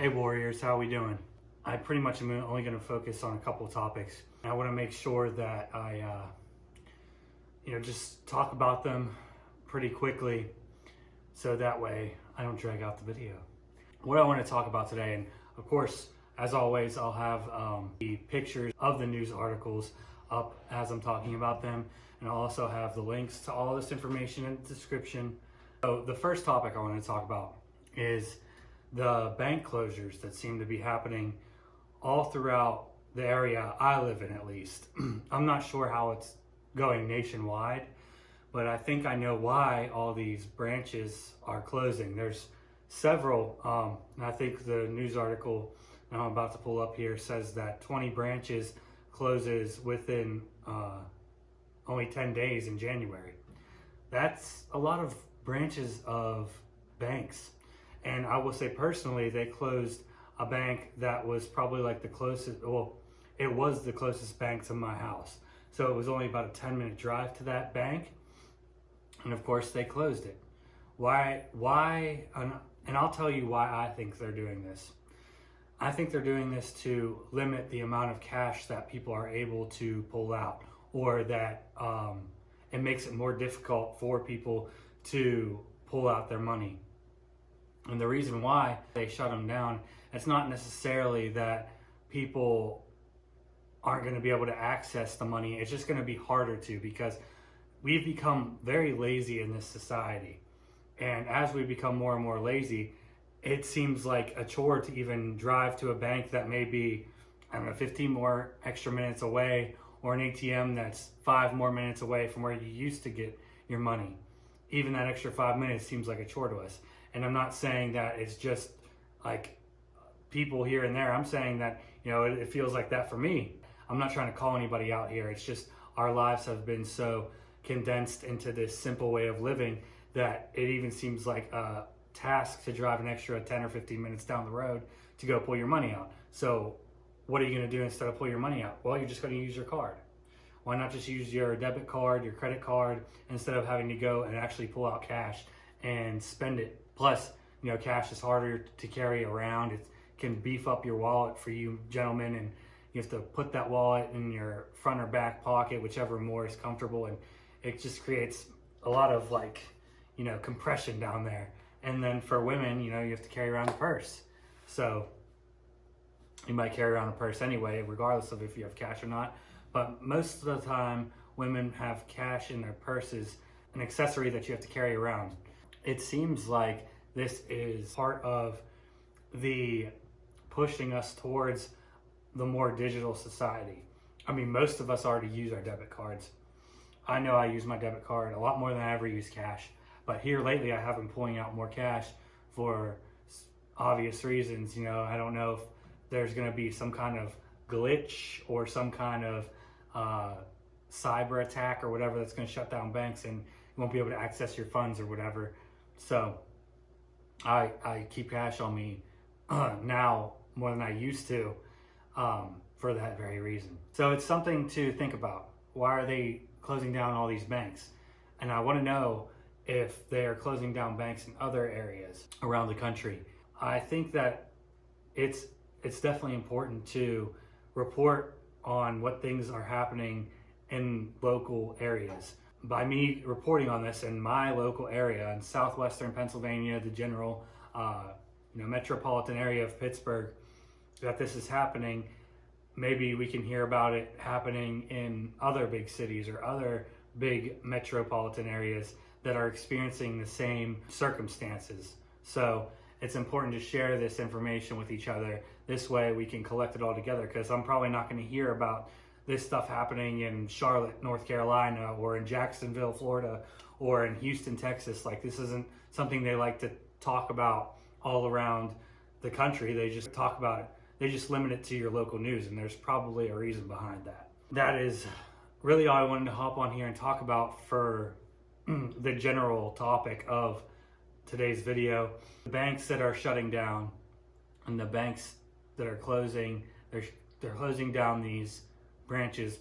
Hey Warriors, how we doing? I pretty much am only going to focus on a couple of topics. I want to make sure that I, just talk about them pretty quickly, so that way I don't drag out the video. What I want to talk about today, and of course, as always, I'll have the pictures of the news articles up as I'm talking about them, and I'll also have the links to all this information in the description. So the first topic I want to talk about is the bank closures that seem to be happening all throughout the area I live in, at least. I'm not sure how it's going nationwide, but I think I know why all these branches are closing. There's several, and I think the news article I'm about to pull up here says that 20 branches closes within only 10 days in January. That's a lot of branches of banks. And I will say personally, they closed a bank that was probably like the closest, well, it was the closest bank to my house. So it was only about a 10-minute drive to that bank. And of course they closed it. Why, and I'll tell you why I think they're doing this. I think they're doing this to limit the amount of cash that people are able to pull out, or that it makes it more difficult for people to pull out their money. And the reason why they shut them down, it's not necessarily that people aren't going to be able to access the money. It's just going to be harder to, because we've become very lazy in this society. And as we become more and more lazy, it seems like a chore to even drive to a bank that may be, 15 more extra minutes away, or an ATM that's 5 more minutes away from where you used to get your money. Even that extra 5 minutes seems like a chore to us. And I'm not saying that it's just like people here and there. I'm saying that, it feels like that for me. I'm not trying to call anybody out here. It's just our lives have been so condensed into this simple way of living that it even seems like a task to drive an extra 10 or 15 minutes down the road to go pull your money out. So what are you going to do instead of pull your money out? Well, you're just going to use your card. Why not just use your debit card, your credit card, instead of having to go and actually pull out cash and spend it? Plus, cash is harder to carry around. It can beef up your wallet for you gentlemen, and you have to put that wallet in your front or back pocket, whichever more is comfortable, and it just creates a lot of compression down there. And then for women, you have to carry around a purse. So you might carry around a purse anyway, regardless of if you have cash or not. But most of the time, women have cash in their purses, an accessory that you have to carry around. It seems like this is part of the pushing us towards the more digital society. Most of us already use our debit cards. I know I use my debit card a lot more than I ever use cash. But here lately, I have been pulling out more cash for obvious reasons. I don't know if there's going to be some kind of glitch or some kind of cyber attack or whatever that's going to shut down banks and you won't be able to access your funds or whatever. So I keep cash on me now more than I used to for that very reason. So it's something to think about. Why are they closing down all these banks? And I want to know if they are closing down banks in other areas around the country. I think that it's definitely important to report on what things are happening in local areas. By me reporting on this in my local area in southwestern Pennsylvania, the general metropolitan area of Pittsburgh, that this is happening, maybe we can hear about it happening in other big cities or other big metropolitan areas that are experiencing the same circumstances. So it's important to share this information with each other. This way we can collect it all together, because I'm probably not going to hear about this stuff happening in Charlotte, North Carolina, or in Jacksonville, Florida, or in Houston, Texas. Like, this isn't something they like to talk about all around the country. They just talk about it. They just limit it to your local news, and there's probably a reason behind that. That is really all I wanted to hop on here and talk about for the general topic of today's video. The banks that are shutting down and the banks that are closing, they're closing down these branches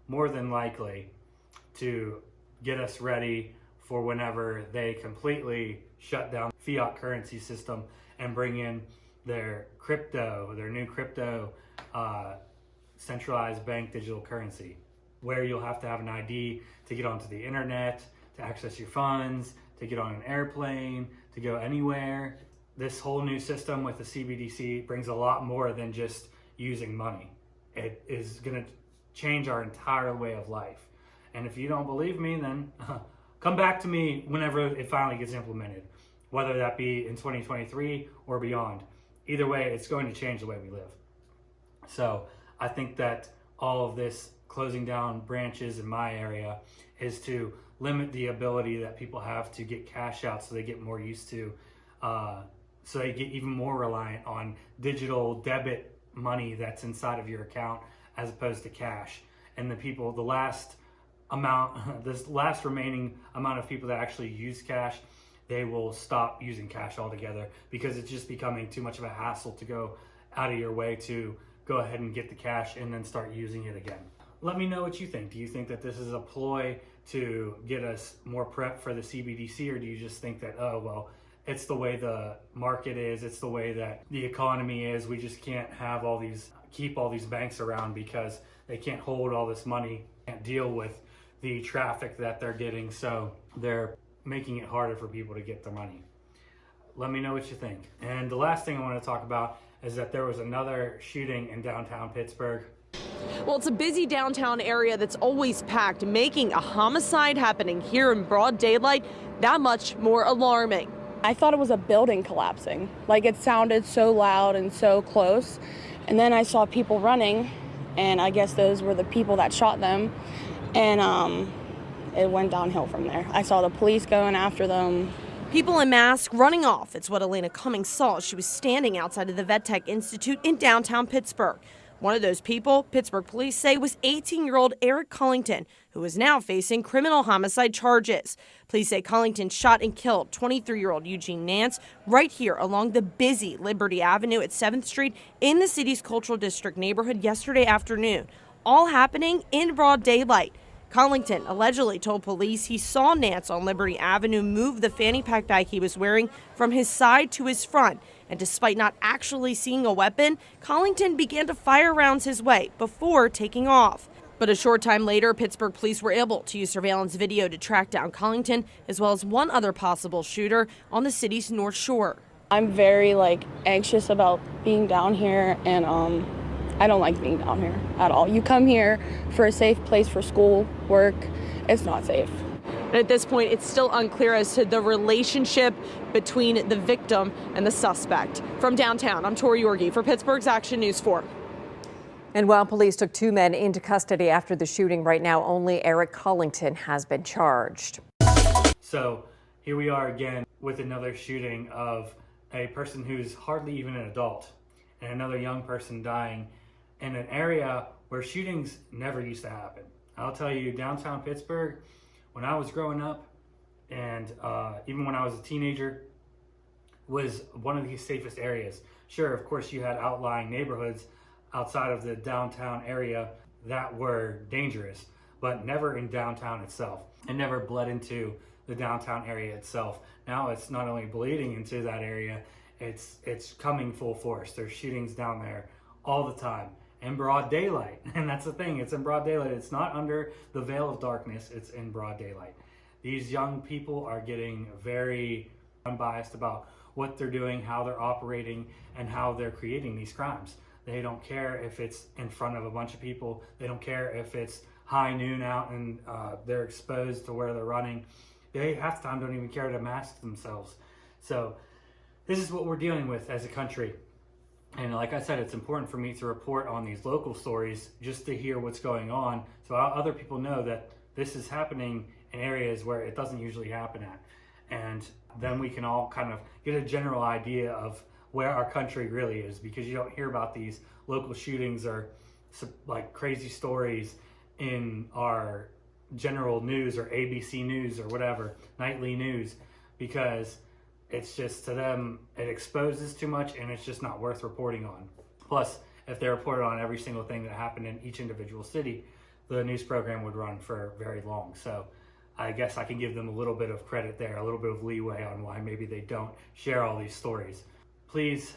more than likely to get us ready for whenever they completely shut down the fiat currency system and bring in their new crypto centralized bank digital currency, where you'll have to have an ID to get onto the internet, to access your funds, to get on an airplane, to go anywhere. This whole new system with the CBDC brings a lot more than just using money. It is going to change our entire way of life. And if you don't believe me, then come back to me whenever it finally gets implemented, whether that be in 2023 or beyond. Either way, it's going to change the way we live. So I think that all of this closing down branches in my area is to limit the ability that people have to get cash out, so they get more used to, so they get even more reliant on digital debit money that's inside of your account as opposed to cash. And the last remaining amount of people that actually use cash, they will stop using cash altogether, because it's just becoming too much of a hassle to go out of your way to go ahead and get the cash and then start using it again. Let me know what you think. Do you think that this is a ploy to get us more prep for the CBDC, or do you just think that, oh, well, it's the way the market is, it's the way that the economy is, we just can't have keep all these banks around because they can't hold all this money, can't deal with the traffic that they're getting, so they're making it harder for people to get their money? Let me know what you think. And the last thing I want to talk about is that there was another shooting in downtown Pittsburgh. Well, it's a busy downtown area that's always packed, making a homicide happening here in broad daylight that much more alarming. I thought it was a building collapsing. Like, it sounded so loud and so close. And then I saw people running, and I guess those were the people that shot them. And it went downhill from there. I saw the police going after them. People in masks running off. It's what Elena Cummings saw as she was standing outside of the VetTech Institute in downtown Pittsburgh. One of those people, Pittsburgh police say, was 18-year-old Eric Cullington, who is now facing criminal homicide charges. Police say Cullington shot and killed 23-year-old Eugene Nance right here along the busy Liberty Avenue at 7th Street in the city's Cultural District neighborhood yesterday afternoon, all happening in broad daylight. Cullington allegedly told police he saw Nance on Liberty Avenue move the fanny pack bag he was wearing from his side to his front. And despite not actually seeing a weapon, Cullington began to fire rounds his way before taking off. But a short time later, Pittsburgh police were able to use surveillance video to track down Cullington, as well as one other possible shooter on the city's North Shore. I'm very anxious about being down here, and I don't like being down here at all. You come here for a safe place for school, work. It's not safe. And at this point, it's still unclear as to the relationship between the victim and the suspect. From downtown, I'm Tori Yorgi for Pittsburgh's Action News 4. And while police took 2 men into custody after the shooting, right now only Eric Cullington has been charged. So here we are again with another shooting of a person who's hardly even an adult, and another young person dying in an area where shootings never used to happen. I'll tell you, downtown Pittsburgh, when I was growing up, and even when I was a teenager, was one of the safest areas. Sure, of course, you had outlying neighborhoods outside of the downtown area that were dangerous, but never in downtown itself. It never bled into the downtown area itself. Now it's not only bleeding into that area, it's coming full force. There's shootings down there all the time in broad daylight. And that's the thing, it's in broad daylight. It's not under the veil of darkness, it's in broad daylight. These young people are getting very unbiased about what they're doing, how they're operating, and how they're creating these crimes. They don't care if it's in front of a bunch of people. They don't care if it's high noon out and they're exposed to where they're running. They half the time don't even care to mask themselves. So this is what we're dealing with as a country. And like I said, it's important for me to report on these local stories just to hear what's going on, so other people know that this is happening in areas where it doesn't usually happen at. And then we can all kind of get a general idea of where our country really is, because you don't hear about these local shootings or like crazy stories in our general news or ABC News or whatever, nightly news, because it's just, to them, it exposes too much and it's just not worth reporting on. Plus, if they reported on every single thing that happened in each individual city, the news program would run for very long. So I guess I can give them a little bit of credit there, a little bit of leeway on why maybe they don't share all these stories. Please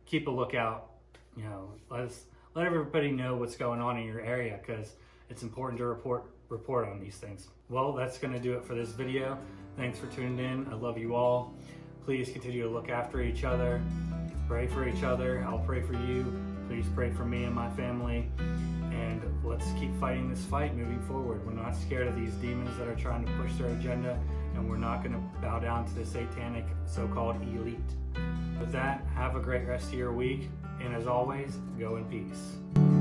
keep a lookout. You know, let everybody know what's going on in your area, because it's important to report on these things. Well, that's going to do it for this video. Thanks for tuning in. I love you all. Please continue to look after each other. Pray for each other. I'll pray for you. Please pray for me and my family. And let's keep fighting this fight moving forward. We're not scared of these demons that are trying to push their agenda, and we're not going to bow down to the satanic so-called elite. With that, have a great rest of your week. And as always, go in peace.